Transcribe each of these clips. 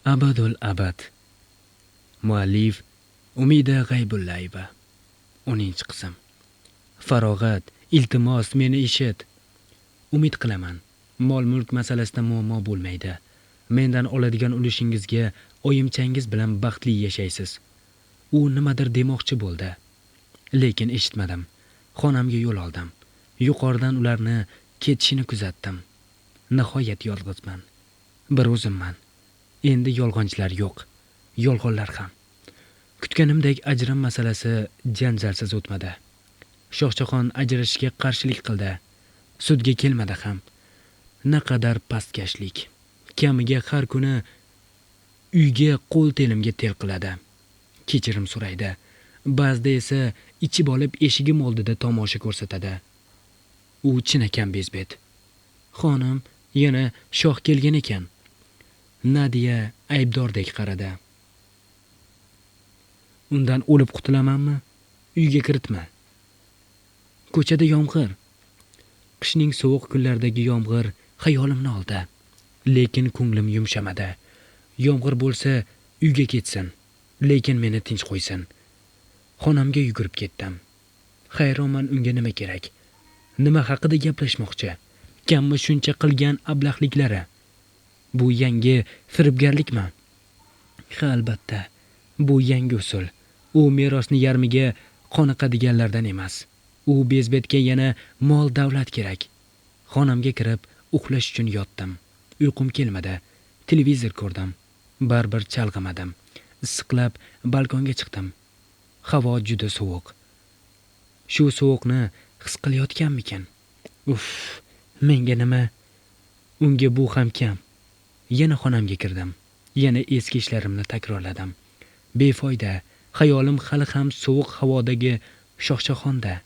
Abadul abad. Muallif Umida G'aybullayeva. 10-qism. Farog'at, iltimos meni eshit. Umid qilaman, mol-mulk masalasida muammo bo'lmaydi. Mendan oladigan ulushingizga oyimchangiz bilan baxtli yashaysiz. U nimadir demoqchi bo'ldi, lekin eshitmadim. Xonamga yo'l oldim. Yuqoridan ularni ketishini kuzatdim. Nihoyat yolg'izman. Bir o'zimman. Endi yolg'onchilar yo'q, yolg'onlar ham. Kutganimdek ajrim masalasi janjalsiz o'tmadi. Shohjahon ajrashishga qarshilik qildi. Sudga kelmadi ham. Naqadar pastkashlik. Kamiga har kuni uyga qo'l telimga tel qiladi. Kechirim so'raydi. Ba'zida esa ichib olib eshigim oldida tomosha ko'rsatadi. U chinakam bezbet. Xonim, yana shoh kelgan ekan. Nadiya aybdordek qaradi. Undan o'lib qutulamanmi? Uyga kiritma. Ko'chada yomg'ir. Qishning sovuq kunlaridagi yomg'ir xayolimni oldi. Lekin ko'nglim yumshamadi. Yomg'ir bo'lsa, uyga ketsin, lekin meni tinch qo'ysin. Xonamga yugurib ketdim. Hayronman, unga nima kerak? Nima haqida gaplashmoqchi? Kammi shuncha qilgan ablahliklari? Bu yangi firibgarlikmi? Ha, albatta. Bu yangi usul. U merosni yarmiga qoniqadiganlardan emas. U bezbetga yana mol davlat kerak. Xonamga kirib, uxlash uchun yotdim. Uyqum kelmadi. Televizor ko'rdim. Baribir chalg'imadim. Issiqlab balkonga chiqdim. Havo juda sovuq. Shu sovuqni his qilayotganmikan? Uff, menga nima? Unga bu ham kam. Yana xonamga kirdim. Yana eski ishlarimni takrorladim. Befoyda. Xayolim hali ham sovuq havodagi Shohjahonda.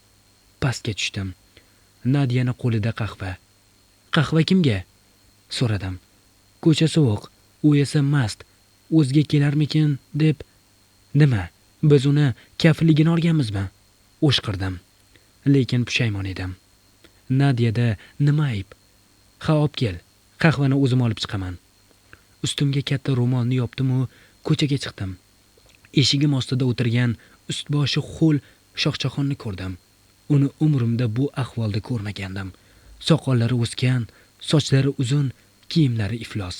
Pastga tushdim. Nadiyani qo'lida qahva. Qahva kimga? So'radim. Ko'cha sovuq, u esa mast. O'ziga kelarmikin deb. Nima? Biz uni kafilligini olganmizmi? O'shqirdim. Lekin pushaymon edim. Nadiyada nima ayb? Ha, olib kel. Qahvani o'zim olib chiqaman. Ustimga katta ro'molni yopdim-u, ko'chaga chiqdim. Eshigim ostida o'tirgan ust-boshi ho'l Shohjahonni ko'rdim. Uni umrimda bu ahvolda ko'rmagandim. Soqollari o'sgan, sochlari uzun, kiyimlari iflos.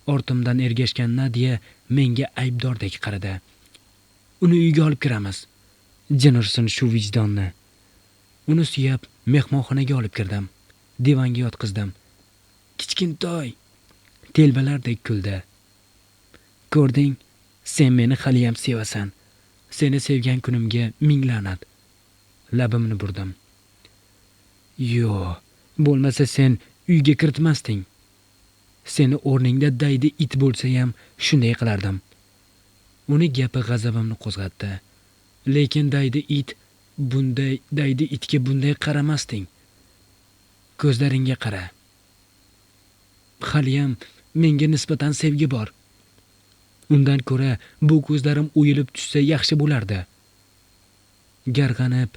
Ortimdan ergashgan Nadiya menga aybdordek qaradi. Uni uyga olib kiramiz. Jin ursin shu vijdonni. Uni suyab mehmonxonaga olib kirdim. Divanga yotqizdim. Kichkintoy telbalardek kuldi. Ko'rding, sen meni hali ham sevasan. Seni sevgan kunimga ming la'nat. Labimni burdim. Yo, bo'lmasa sen uyga kiritmasding. Seni o'rningda daydi it bo'lsa ham shunday qilardim. Uni gapi g'azabimni qo'zg'atdi. Lekin daydi itga bunday qaramasding. Ko'zlaringga qara. Hali ham menga nisbatan sevgi bor. Undan ko'ra bu ko'zlarim o'yilib tushsa yaxshi bo'lardi. Garg'anib,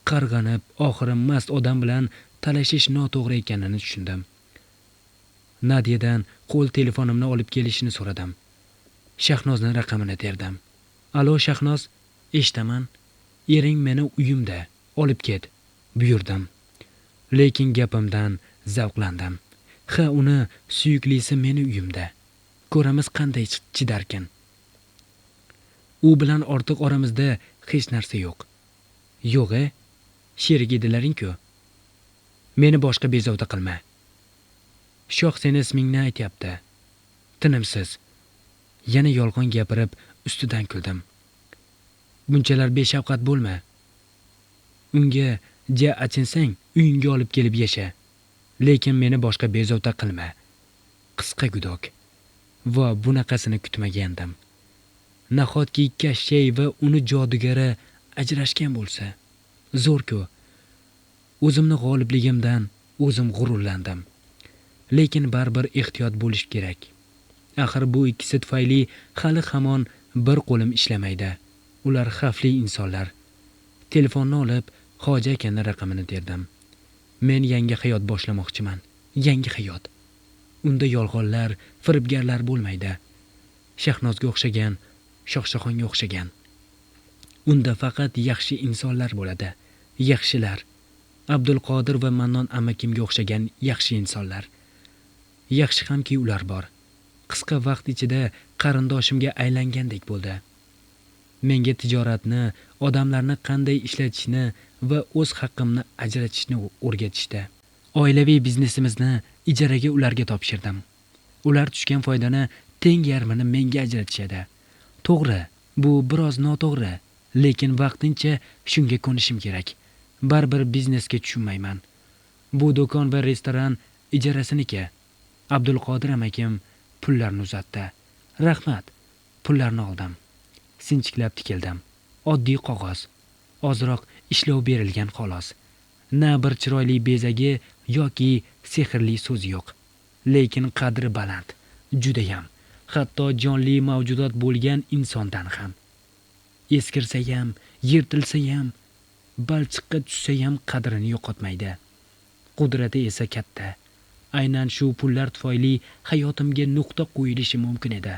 qarg'anib, oxiri mast odam bilan talashish noto'g'ri ekanini tushundim. Nadiyadan qo'l telefonimni olib kelishini so'radim. Shahnozni raqamini terdim. Alo Shahnoz, eshitaman. Ering meni uyimda, olib ket, buyurdim. Lekin gapimdan zavqlandim. Ha, uni suyuklisi meni uyimda. Ko'ramiz qanday chidarkin. U bilan ortiq oramizda hech narsa yo'q. Yo'q-e? Sherik edilaring-ku. Meni boshqa bezovta qilma. Shoh seni ismingni aytyapti. Tinimsiz. Yana yolg'on gapirib ustidan kuldim. Bunchalar beshafqat bo'lma. Unga achinsang, uyingga olib kelib yasha. Lekin meni boshqa bezovta qilma. Qisqa gudok. Va bunaqasini kutmagandim. Nahotki Kashshay va uni jodugari ajrashgan bo'lsa? Zo'r-ku. O'zimni g'olibligimdan o'zim g'ururlandim. Lekin baribir ehtiyot bo'lish kerak. Axir bu ikkisi tufayli hali hamon bir qo'lim ishlamaydi. Ular xavfli insonlar. Telefonni olib Hoji akani raqamini terdim. Men yangi hayot boshlamoqchiman. Yangi hayot. Unda yolg'onlar, firibgarlar bo'lmaydi. Shahnozga o'xshagan, Shohjahonga o'xshagan. Unda faqat yaxshi insonlar bo'ladi. Yaxshilar. Abdulqodir va Mannon amakimga o'xshagan yaxshi insonlar. Yaxshi hamki ular bor. Qisqa vaqt ichida qarindoshimga aylangandek bo'ldi. Menga tijoratni, odamlarni qanday ishlatishni va o'z haqqimni ajratishni o'rgatishdi. Oilaviy biznesimizni ijaraga ularga topshirdim. Ular tushgan foydani teng yarmini menga ajratishadi. To'g'ri, bu biroz noto'g'ri, lekin vaqtincha shunga ko'nishim kerak. Baribir biznesga tushunmayman. Bu do'kon va restoran ijarasiniki. Abdulqodir amakim pullarni uzatdi. Rahmat. Pullarni oldim. Sinchiklab tikildim. Oddiy qog'oz. Ozroq ishlov berilgan xolos. Na bir chiroyli bezagi yoki sehrli so'z yo'q. Lekin qadri baland. Judayam. Hatto jonli mavjudot bo'lgan insondan ham. Eskirsa ham, yirtilsa ham, balchiqqa tushsa ham qadrini yo'qotmaydi. Qudrati esa katta. Aynan shu pullar tufayli hayotimga nuqta qo'yilishi mumkin edi.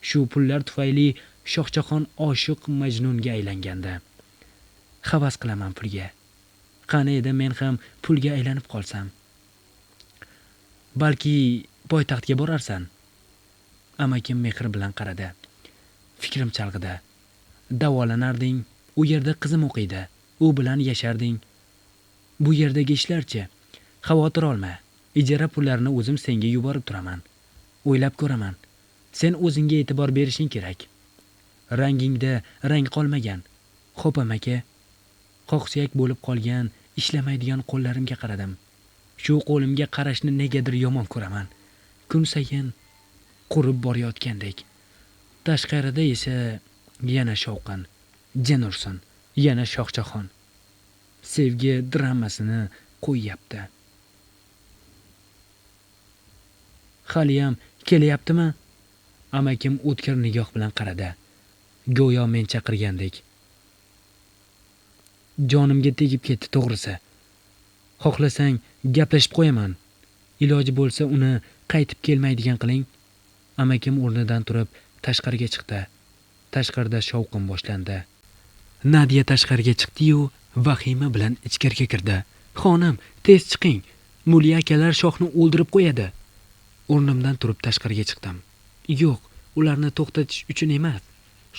Shu pullar tufayli Shohjahon oshiq Majnunga aylangandi. Havas qilaman pulga. Qani edi men ham pulga aylanib qolsam. Balki poytaxtga borarsan. Amakim mehr bilan qaradi. Fikrim chalg'idi. Davolanarding, u yerda qizim o'qiydi. U bilan yasharding. Bu yerdagi ishlarchi? Xavotir olma. Ijara pullarini o'zim senga yuborib turaman. O'ylab ko'raman. Sen o'zingga e'tibor berishing kerak. Rangingda rang qolmagan. Xo'p amaki. Qoqsuyak bo'lib qolgan, ishlamaydigan qo'llarimga qaradim. Shu qo'limga qarashni negadir yomon ko'raman. Kun sayin qurib borayotgandek. Tashqarida esa yana shovqin, jin ursin, yana Shohjahon. Sevgi dramasini qo'yyapti. Haliyam kelyaptimi? Amakim o'tkir nigoh bilan qaradi. Go'yo men chaqirgandek. Jonimga tegib ketdi to'g'risi. Xohlasang gaplashib qo'yaman. Iloji bo'lsa uni qaytib kelmaydigan qiling. Amakim o'rnidan turib tashqariga chiqdi. Tashqarida shovqin boshlandi. Nadiya tashqariga chiqdi-yu, vahima bilan ichkariga kirdi. "Xonim, tez chiqing. Mulya akalar shohni o'ldirib qo'yadi." O'rnimdan turib tashqariga chiqdim. Yo'q, ularni to'xtatish uchun emas,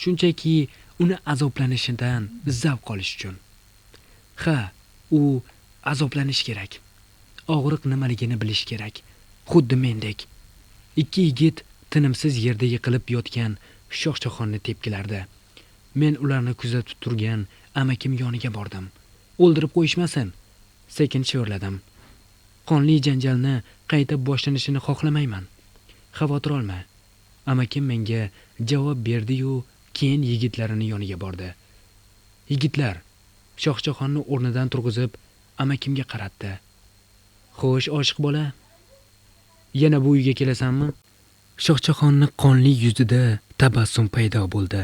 shunchaki uni azoblanishidan zavq olish uchun. Ha, u azoblanish kerak. Og'riq nimaligini bilish kerak. Xuddi mendek. Ikki yigit tinimsiz yerda yiqilib yotgan Shohjahonni tepkilardi. Men ularni kuzatib turgan amakim yoniga bordim. O'ldirib qo'yishmasin, sekin shivirladim. Qonli janjalni qayta boshlanishini xohlamayman. Xavotir olma. Amakim menga javob berdi-yu, keyin yigitlarini yoniga bordi. Yigitlar Shohjahonni o'rnidan turg'izib amakimga qaratdi. "Xo'sh, oshiq bola, yana bu uyga kelasanmi?" Shohjahonni qonli yuzida tabassum paydo bo'ldi.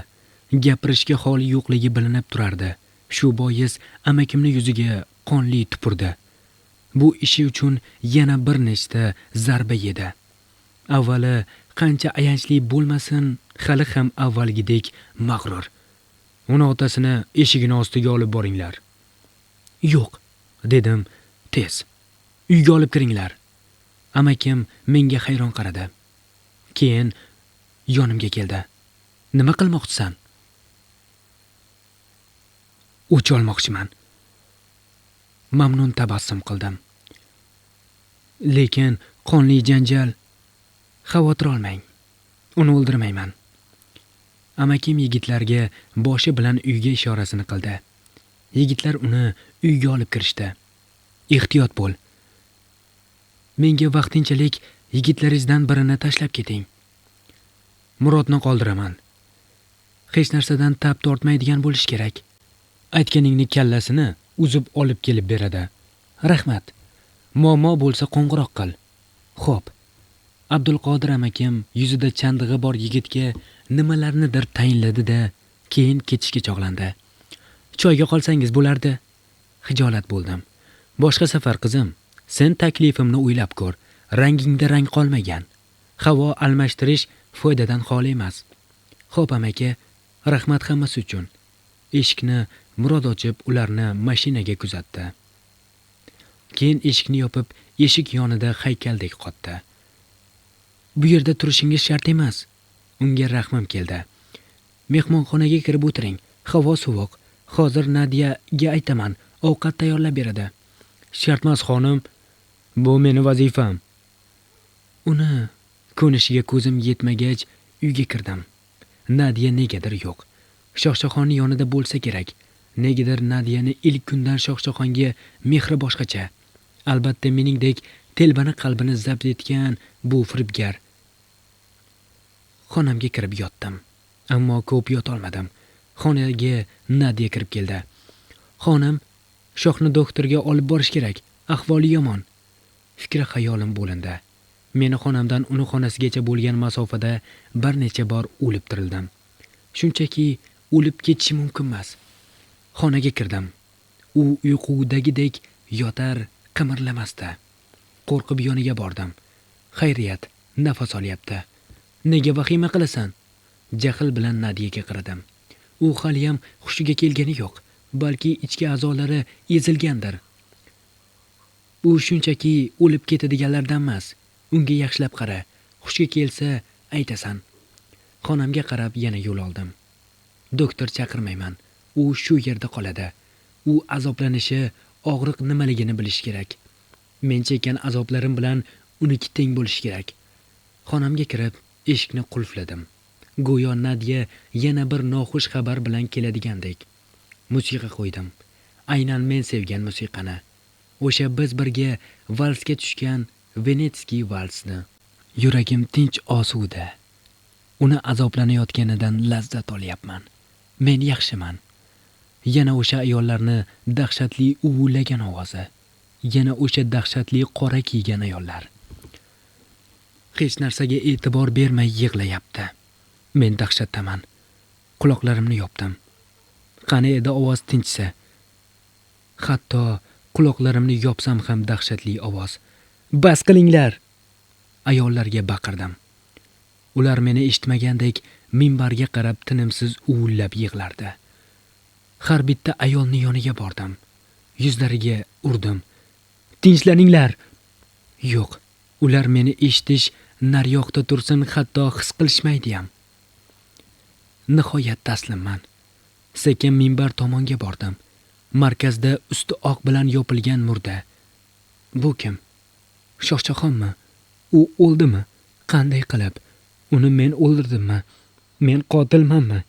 Gapirishga holi yo'qligi bilinib turardi. Shu bois amakimning yuziga qonli tupurdi. Bu ishi uchun yana bir nechta zarba yedi. Avvali qancha ayanchli bo'lmasin, hali ham avvalgidek mag'rur. Uni otasini eshigini ostiga olib boringlar. Yo'q, dedim tez. Uyga olib kiringlar. Amakim menga hayron qaradi. Keyin yonimga keldi. Nima qilmoqchisan? O'ch olmoqchiman. Mamnun tabassum qildim. Lekin qonli janjal. Xavotir olmang. Uni o'ldirmayman. Amakim yigitlarga boshi bilan uyga ishorasini qildi. Yigitlar uni uyga olib kirishdi. Ehtiyot bo'l. Menga vaqtinchalik yigitlaringizdan birini tashlab keting. Murodni qoldiraman. Hech narsadan tab tortmaydigan bo'lish kerak. Aytganingni kallasini uzib olib kelib beradi. Rahmat. Muammo bo'lsa qo'ng'iroq qil. Xo'p. Abdulqodir amakim yuzida chandig'i bor yigitga nimalarnidir tayinladi-da, keyin ketishga chog'landi. Choyga qolsangiz bo'lardi. Xijolat bo'ldim. Boshqa safar qizim, sen taklifimni o'ylab ko'r. Rangingda rang qolmagan. Havo almashtirish foydadan xoli emas. Xo'p amaki, rahmat hammasi uchun. Eshikni Murod ochib, ularni mashinaga kuzatdi. Keyin eshikni yopib, eshik yonida haykaldek qotdi. Bu yerda turishingiz shart emas. Unga rahmim keldi. Mehmonxonaga kirib o'tiring. Havo sovuq. Hozir Nadiyaga aytaman, ovqat tayyorlab beradi. Shartmas xonim, bu meni vazifam. Uni ko'nishiga ko'zim yetmagach uyga kirdim. Nadiya negadir yo'q. Shohshoxonni yonida bo'lsa kerak. Negadir Nadiyani ilk kundan Shohshoxonga mehri boshqacha. Albatta meningdek telbani qalbini zabt etgan bu firibgar. Xonamga kirib yotdim. Ammo ko'p yotolmadim. Xonaga Nadiya kirib keldi. Xonim, Shohni doktorga olib borish kerak. Ahvoli yomon. Fikri xayolim bo'lindi. Meni xonamdan uni xonasigacha bo'lgan masofada bir necha bor o'lib tirildim. Shunchaki o'lib ketishi mumkin emas. Xonaga kirdim. U uyqudagidek yotar, qimirlamasdi. Qo'rqib yoniga bordim. Xayriyat, nafas olyapti. Nega vahima qilasan? Jahl bilan Nadiyaga qaradim. U haliyam hushiga kelgani yo'q, balki ichki a'zolari ezilgandir. U shunchaki o'lib ketadiganlardan emas. Unga yaxshilab qara. Hushiga kelsa aytasan. Xonamga qarab yana yo'l oldim. Doktor chaqirmayman. U shu yerda qoladi. U azoblanishi, og'riq nimaligini bilish kerak. Men chekkan azoblarim bilan uniki teng bo'lishi kerak. Xonamga kirib, eshikni qulfladim. Go'yo Nadiya yana bir noxush xabar bilan keladigandek. Musiqa qo'ydim. Aynan men sevgan musiqani. O'sha biz birga valsga tushgan Venetskiy valsni. Yuragim tinch osuda. Uni azoblanayotganidan lazzat olyapman. Men yaxshiman. Yana o'sha ayollarni dahshatli uvillagan ovozi. Yana o'sha dahshatli qora kiygan ayollar. Hech narsaga e'tibor bermay yig'layapti. Men dahshatdaman. Quloqlarimni yopdim. Qani edi ovoz tinchsa. Hatto quloqlarimni yopsam ham dahshatli ovoz. Bas qilinglar! Ayollarga baqirdim. Ular meni eshitmagandek minbarga qarab tinimsiz uvillab yig'lardi. Har bitta ayolning yoniga bordim. Yuzlariga urdim. Tinchlaninglar! Yo'q, ular meni eshitish naryoqda tursin, hatto his qilishmaydi ham. Nihoyat taslimman. Sekin minbar tomonga bordim. Markazda usti oq bilan yopilgan murda. Bu kim? Shohshoxonmi? U o'ldimi? Qanday qilib? Uni men o'ldirdimmi? Men qotilmanmi?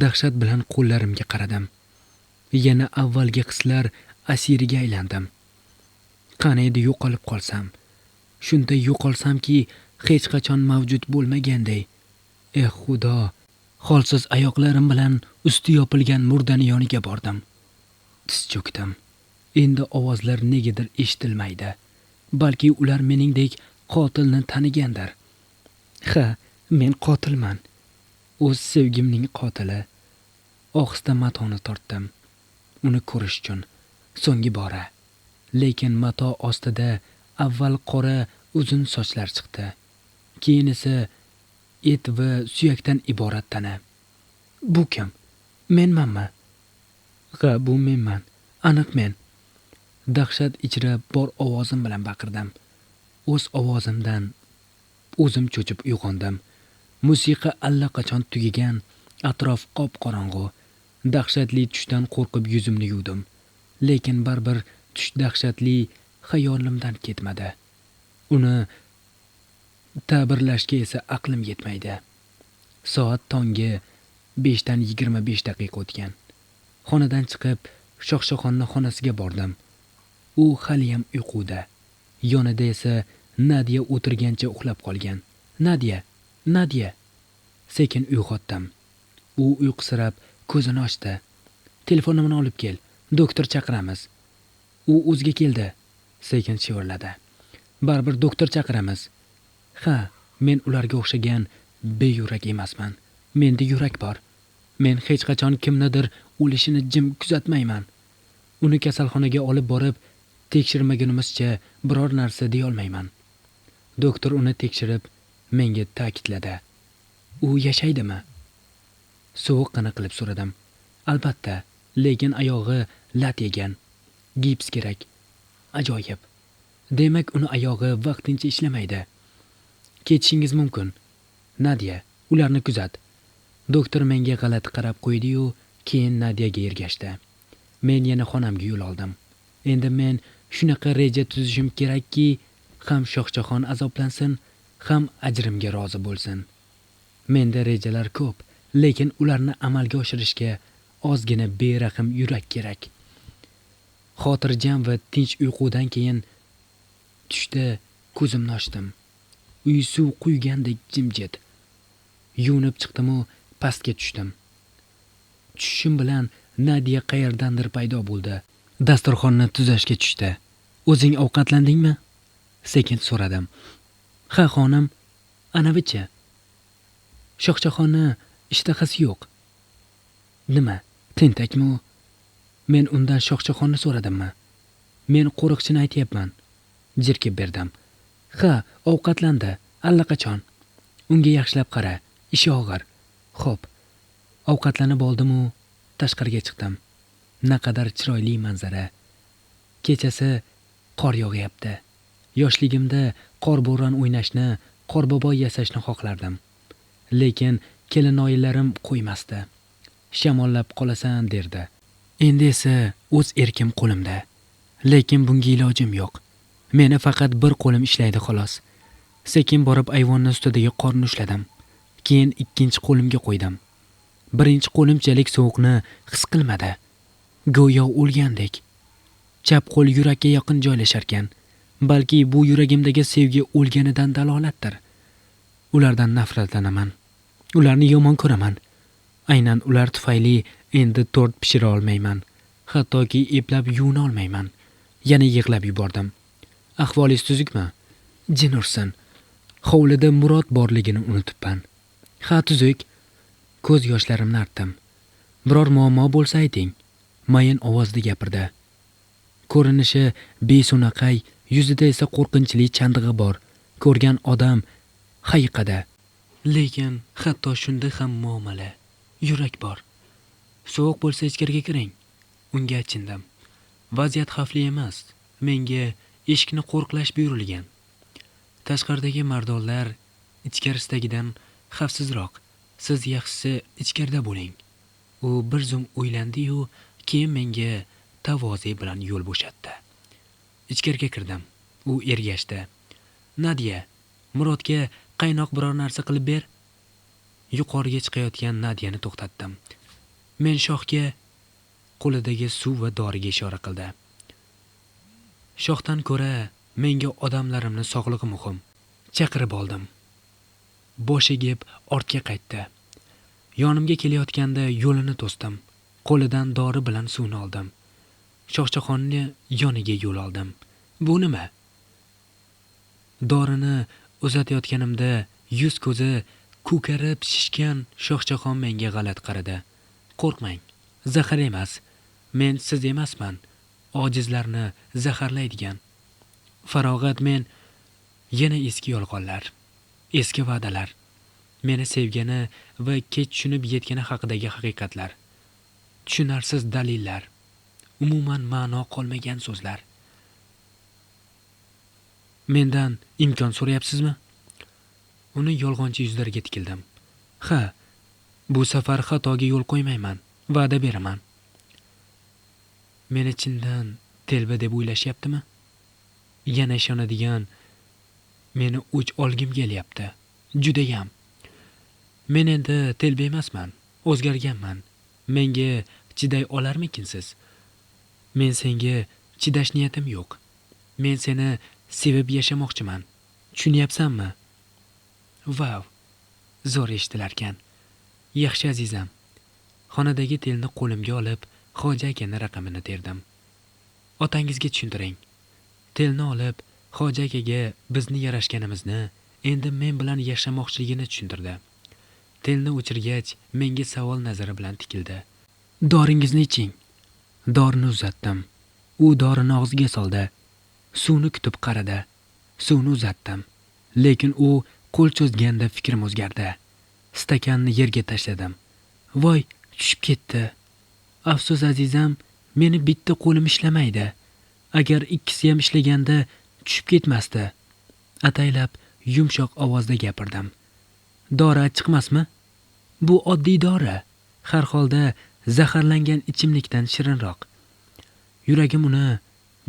Dahshat bilan qo'llarimga qaradim. Yana avvalgi hislar asiriga aylandim. Qani edi yo'qolib qolsam? Shunday yo'qolsamki, hech qachon mavjud bo'lmaganday. Xudo! Holsiz oyoqlarim bilan usti yopilgan murdani yoniga bordim. Tiz cho'kdim. Endi ovozlar negadir eshitilmaydi. Balki ular meningdek qotilni tanigandir. Ha, men qotilman. O'z sevgimning qotili. Ohista matoni tortdim. Uni ko'rish uchun so'nggi bora. Lekin mato ostida avval qora uzun sochlar chiqdi. Keyin esa et va suyakdan iborat tana. Bu kim? Menmanmi? Ha, bu menman. Aniq men. Dahshat ichra bor ovozim bilan baqirdim. O'z ovozimdan o'zim cho'chib uyg'ondim. Musiqa allaqachon tugagan, atrof qop-qorong'u. Dahshatli tushdan qo'rqib yuzimni yuvdim. Lekin baribir tush dahshatli xayolimdan ketmadi. Uni ta'birlashga esa aqlim yetmaydi. Soat tongi 5dan 25 daqiqa o'tgan. Xonadan chiqib, Shohshoxonni xonasiga bordim. U haliyam uyquda. Yonida esa Nadiya o'tirgancha uxlab qolgan. Nadiya, Nadiya. Sekin uyg'otdim. U uyqusirab ko'zini ochdi. Telefonimni olib kel, doktor chaqiramiz. U o'ziga keldi. Sekin shivirladi. Baribir doktor chaqiramiz. Ha, men ularga o'xshagan beyurak emasman. Menda yurak bor. Men hech qachon kimnidir o'lishini jim kuzatmayman. Uni kasalxonaga olib borib tekshirmagunimizcha biror narsa deya olmayman. Doktor uni tekshirib menga ta'kidladi. U yashaydimi? Sovuqqina qilib so'radim. Albatta, lekin oyog'i lat yegan. Gips kerak. Ajoyib. Demak, uni oyog'i vaqtincha ishlamaydi. Ketishingiz mumkin. Nadia, ularni kuzat. Doktor menga g'alati qarab qo'ydi-yu, keyin Nadiaga ergashdi. Men yana xonamga yo'l oldim. Endi men shunaqa reja tuzishim kerakki, ham Shohjahon azoblansin, ham ajrimga rozi bo'lsin. Menda rejalar ko'p, lekin ularni amalga oshirishga ozgina berahm yurak kerak. Xotirjam va tinch uyqudan keyin tushda ko'zimni ochdim. Uy suv quygandek jimjit. Yuvinib chiqdim-u, pastga tushdim. Tushishim bilan Nadia qayerdandir paydo bo'ldi. Dasturxonni tuzashga tushdi. O'zing ovqatlandingmi? Sekin so'radim. Ha, xonim. Anavichi. Shohjahonni ishtahasi yo'q. Nima? Tentakmi u? Men undan Shohjahonni so'radimmi? Men qo'riqchini aytyapman. Jirkib berdim. Ha, ovqatlandi. Allaqachon. Unga yaxshilab qara. Ishi og'ir. Xo'p. Ovqatlanib oldim-u, tashqariga chiqdim. Naqadar chiroyli manzara. Kechasi qor yog'yapti. Yoshligimda qorbo'ron o'ynashni, qorbobo yasashni xohlardim. Lekin kelinoyilarim qo'ymasdi. Shamollab qolasan derdi. Endi esa o'z erkim qo'limda. Lekin bunga ilojim yo'q. Meni faqat bir qo'lim ishlaydi xolos. Sekin borib ayvonning ustidagi qorni ushladim. Keyin ikkinchi qo'limga qo'ydim. Birinchi qo'limchalik sovuqni his qilmadi. Go'yo o'lgandek. Chap qo'l yurakka yaqin joylashar ekan. Balki bu yuragimdagi sevgi o'lganidan dalolatdir. Ulardan nafratlanaman. Ularni yomon ko'raman. Aynan ular tufayli endi tort pishira olmayman. Hattoki eplab yuvina olmayman. Yana yig'lab yubordim. Ahvolingiz tuzukmi? Jin ursin. Hovlida Murod borligini unutibman. Ha, tuzuk. Ko'z yoshlarimni artdim. Biror muammo bo'lsa ayting. Mayin ovozda gapirdi. Ko'rinishi besunaqay, yuzida esa qo'rqinchli chandig'i bor. Ko'rgan odam hayiqadi. Lekin hatto shunda ham muomala, yurak bor. Sovuq bo'lsa ichkariga kiring. Unga achindim. Vaziyat xavfli emas. Menga eshikni qo'riqlash buyurilgan. Tashqaridagi mardonlar ichkarisidagidan xavfsizroq. Siz yaxshisi ichkarida bo'ling. U bir zum o'ylandi-yu, keyin menga tavoze bilan yo'l bo'shatdi. Ichkariga kirdim. U ergashdi. Nadia, Murodga qaynoq biror narsa qilib ber. Yuqoriga chiqayotgan Nadiani to'xtatdim. Men Shohga qo'lidagi suv va doriga ishora qildi. Shohdan ko'ra menga odamlarimning sog'lig'i muhim. Chaqirib oldim. Bosh egib ortga qaytdi. Yonimga kelayotganda yo'lini to'sdim. Qo'lidan dori bilan suvni oldim. Shohjahonni yoniga yo'l oldim. Bu nima? Dorini uzatayotganimda yuz ko'zi ko'karib shishgan Shohjahon menga g'alat qaradi. Qo'rqmang, zahar emas. Men siz emasman. Ojizlarni zaharlaydigan. Farog'at men yana eski yolg'onlar, eski va'dalar, meni sevgani va kech tushunib yetgani haqidagi haqiqatlar, tushunarsiz dalillar, umuman ma'no qolmagan so'zlar. Mendan imkon so'rayapsizmi? Uni yolg'onchi yuzlariga tikildim. Ha, bu safar xatoga yo'l qo'ymayman, va'da beraman. Meni chindan telba deb o'ylashyaptimi? Yana ishonadigan, meni o'ch olgim kelyapti. Judayam. Men endi telba emasman, o'zgarganman. Menga chiday olarmikinsiz? Men senga chidash niyatim yo'q. Men seni sevib yashamoqchiman. Tushunyapsanmi? Vav. Zo'r eshitilarkan. Yaxshi azizam. Xonadagi telni qo'limga olib, Xo'ja akaning raqamini terdim. Otangizga tushuntiring. Telni olib, Xo'ja akaga bizni yarashganimizni, endi men bilan yashamoqchiligini tushuntirdi. Telni o'chirgach, menga savol nazari bilan tikildi. Doringizni iching. Dorini uzatdim. U dorini og'ziga soldi. Suvni kutib qaradi. Suvni uzatdim. Lekin u qo'l cho'zganda fikrim o'zgardi. Stakanni yerga tashladim. Voy, tushib ketdi. Afsus azizam, meni bitta qo'lim ishlamaydi. Agar ikkisi ham ishlaganda tushib ketmasdi. Ataylab yumshoq ovozda gapirdim. Dori chiqmasmi? Bu oddiy dori. Har holda zaharlangan ichimlikdan shirinroq. Yuragim uni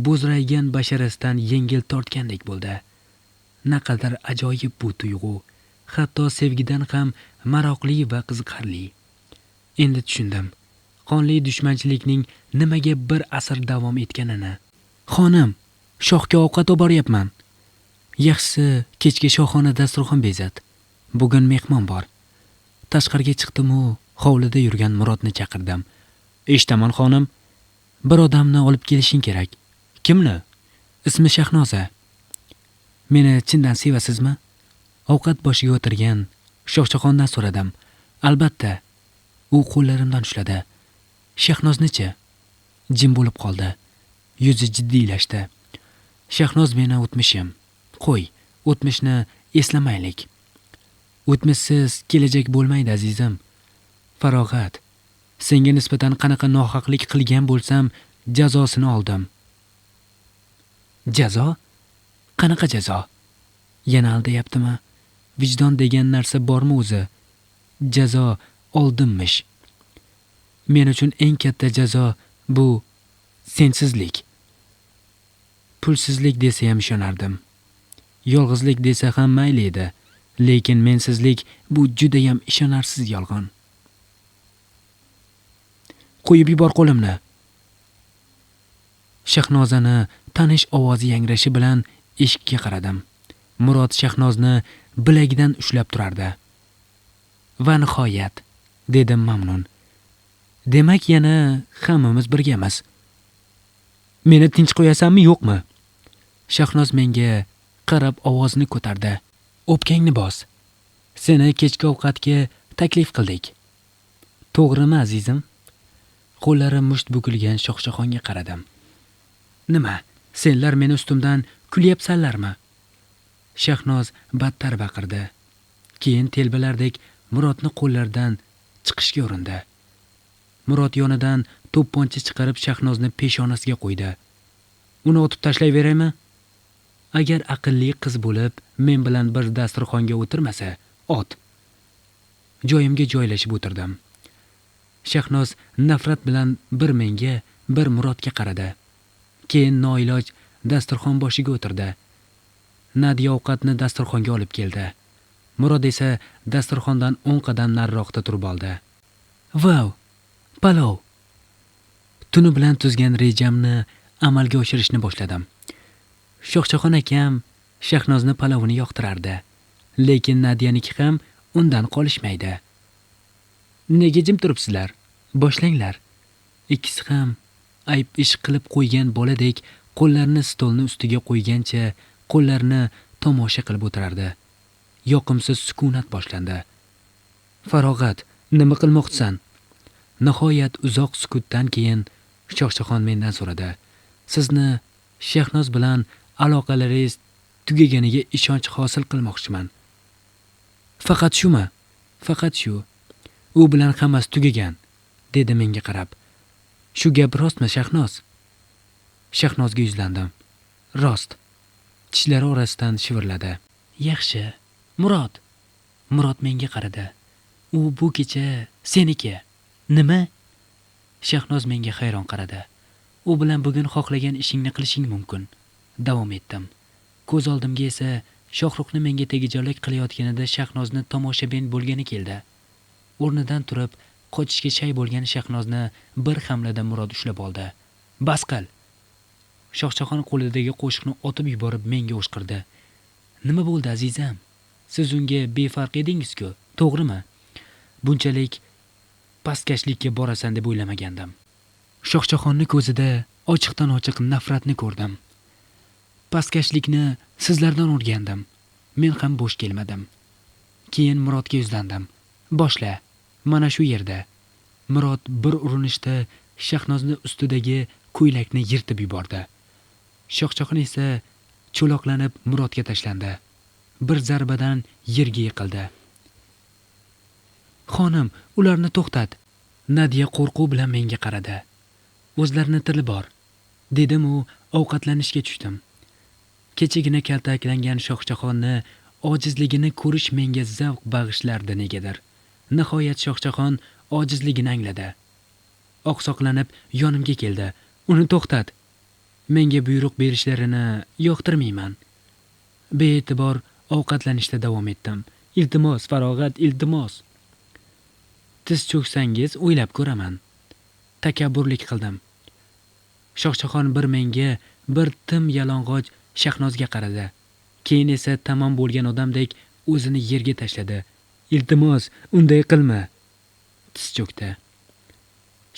bo'zraygan basharasidan yengil tortgandek bo'ldi. Naqadar ajoyib bu tuyg'u, hatto sevgidan ham maroqli va qiziqarli. Endi tushundim. Qonli dushmanchilikning nimaga bir asr davom etganini. Xonim, shohga ovqat olib boryapman. Yaxshisi, kechga shohona dasturxon bezat. Bugun mehmon bor. Tashqariga chiqdim-u, hovlida yurgan Murodni chaqirdim. Eshitaman xonim. Bir odamni olib kelishing kerak. Kimni? Ismi Shahnoza. Meni chindan sevasizmi? Ovqat boshiga o'tirgan Shohjahondan so'radim. Albatta. U qo'llarimdan ushladi. Shahnozni-chi? Jim bo'lib qoldi. Yuzi jiddiylashdi. Shahnoz meni o'tmishim. Qo'y, o'tmishni eslamaylik. O'tmishsiz kelajak bo'lmaydi azizim. Farog'at. Senga nisbatan qanaqa nohaqlik qilgan bo'lsam, jazosini oldim. Jazo? Qanaqa jazo? Yana aldayaptimi? Vijdon degan narsa bormi o'zi? Jazo oldimmish. Men uchun eng katta jazo bu sensizlik. Pulsizlik desa ham ishonardim. Yolg'izlik desa ham mayli edi, lekin mensizlik bu juda ham ishonarsiz yolg'on. Qo'yib yubor qo'limni. Shahnozani tanish ovozi yangrashi bilan eshikka qaradim. Murod Shahnozni bilagidan ushlab turardi. Va nihoyat, dedim mamnun. Demak yana hammamiz birgamiz. Meni tinch qo'yasanmi, yo'qmi? Shahnoz menga qarab ovozini ko'tardi. O'pkangni bos. Seni kechki ovqatga taklif qildik. To'g'rimi, azizim? Qo'llarim musht bukilgan Shohjahonga qaradim. Nima, senlar meni ustimdan kulyapsanlarmi? Shahnoz battar baqirdi. Keyin telbalardek Murodni qo'llaridan chiqishga urindi. Murod yonidan to'pponcha chiqarib Shahnozni peshonasiga qo'ydi. Uni otib tashlayveraymi? Agar aqlli qiz bo'lib, men bilan bir dasturxonga o'tirmasa, ot. Joyimga joylashib o'tirdim. Shahnoz nafrat bilan bir menga, bir Murodga qaradi. Keyin noiloj dasturxon boshiga o'tirdi. Nadiya ovqatni dasturxonga olib keldi. Murod esa dasturxondan 10 qadam nariroqda turib oldi. Vau! Palov! Tuni bilan tuzgan rejamni amalga oshirishni boshladim. Shohjahon akam Shahnozni palovini yoqtirardi, lekin Nadiyaniki ham undan qolishmaydi. Nega jim turibsizlar? Boshlanglar. Ikkisi ham ayb ish qilib qo'ygan boladek qo'llarini stolni ustiga qo'ygancha qo'llarini tomosha qilib o'tirardi. Yoqimsiz sukunat boshlandi. Farog'at, nima qilmoqchisan? Nihoyat uzoq sukutdan keyin Shohjahon mendan so'radi. Sizni Shahnoz bilan aloqalaringiz tugaganiga ishonch hosil qilmoqchiman. Faqat shumi? Faqat shu. U bilan hammasi tugagan, dedi menga qarab. Shu gap rostmi, Shahnoz? Shahnozga yuzlandim. Rost. Tishlari orasidan shivirladi. Yaxshi, Murod. Murod menga qaradi. U bu kecha seniki. Nima? Shahnoz menga hayron qaradi. U bilan bugun xohlagan ishingni qilishing mumkin. Davom etdim. Ko'z oldimga esa Shohruxni menga tegajog'lik qilayotganida Shahnozni tomoshabin bo'lgani keldi. O'rnidan turib, qochishga shay bo'lgan Shahnozni bir hamlada Murod ushlab oldi. Bas qil. Shohjahon qo'lidagi qo'shiqni otib yuborib menga o'shqirdi. Nima bo'ldi, azizam? Siz unga befarq edingiz-ku, to'g'rimi? Bunchalik pastkashlikka borasan deb o'ylamagandim. Shohjahonni ko'zida ochiqdan ochiq nafratni ko'rdim. Pastkashlikni sizlardan o'rgandim. Men ham bo'sh kelmadim. Keyin Murodga yuzlandim. Boshla, mana shu yerda. Murod bir urinishda Shahnozni ustidagi ko'ylakni yirtib yubordi. Shohjahon esa cho'loqlanib Murodga tashlandi. Bir zarbadan yerga yiqildi. Xonim, ularni to'xtat. Nadiya qo'rquv bilan menga qaradi. O'zlarini tili bor, dedim u ovqatlanishga tushdim. Kechagina kaltaklangan Shohjahonni ojizligini ko'rish menga zavq bag'ishlardi negadir. Nihoyat Shohjahon ojizligini angladi. Oqsoqlanib yonimga keldi. Uni to'xtat. Menga buyruq berishlarini yoqtirmayman. Bee'tibor ovqatlanishda davom etdim. Iltimos, Farog'at, iltimos. Tiz cho'ksangiz o'ylab ko'raman. Takabburlik qildim. Shohjahon bir menga, bir tim yalang'och Shahnozga qaradi. Keyin esa tamom bo'lgan odamdek o'zini yerga tashladi. Iltimos, unday qilma. Tiz cho'kdi.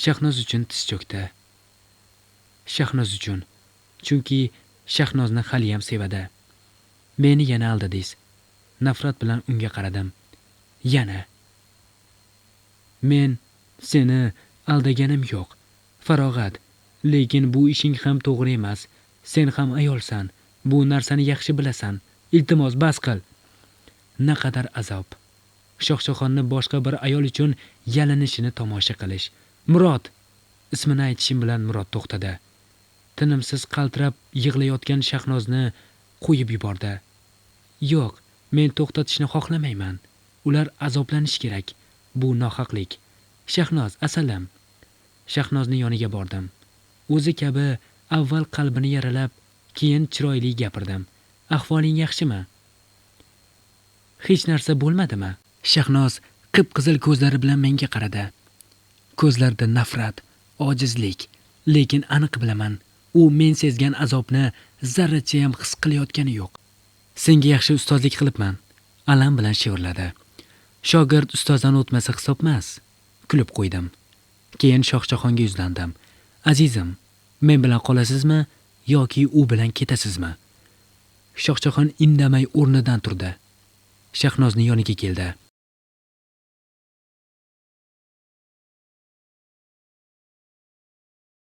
Shahnoz uchun tiz cho'kdi. Shahnoz uchun. Chunki Shahnozni hali ham sevadi. Meni yana aldadingiz. Nafrat bilan unga qaradim. Yana. Men seni aldaganim yo'q. Farog'at, lekin bu ishing ham to'g'ri emas. Sen ham ayolsan. Bu narsani yaxshi bilasan. Iltimos, bas qil. Naqadar azob. Shohjahonni boshqa bir ayol uchun yalinishini tomosha qilish. Murod, ismini aytishim bilan Murod to'xtadi. Tinimsiz qaltirab yig'layotgan Shahnozni qo'yib yubordi. Yo'q, men to'xtatishni xohlamayman. Ular azoblanishi kerak. Bu nohaqlik. Shahnoz, asalam. Shahnozni yoniga bordim. O'zi kabi avval qalbini yaralab, keyin chiroyli gapirdim. Ahvoling yaxshimi? Hech narsa bo'lmadimi? Shahnoz qip-qizil ko'zlari bilan menga qaradi. Ko'zlarida nafrat, ojizlik, lekin aniq bilaman, u men sezgan azobni zarracha ham his qilayotgani yo'q. Senga yaxshi ustozlik qilibman, alam bilan shivirladi. Shogird ustozdan o'tmasa hisobmas. Kulib qo'ydim. Keyin Shohjahonga yuzlandim. Azizim, men bilan qolasizmi yoki u bilan ketasizmi? Shohjahon indamay o'rnidan turdi. Shahnozni yoniga keldi.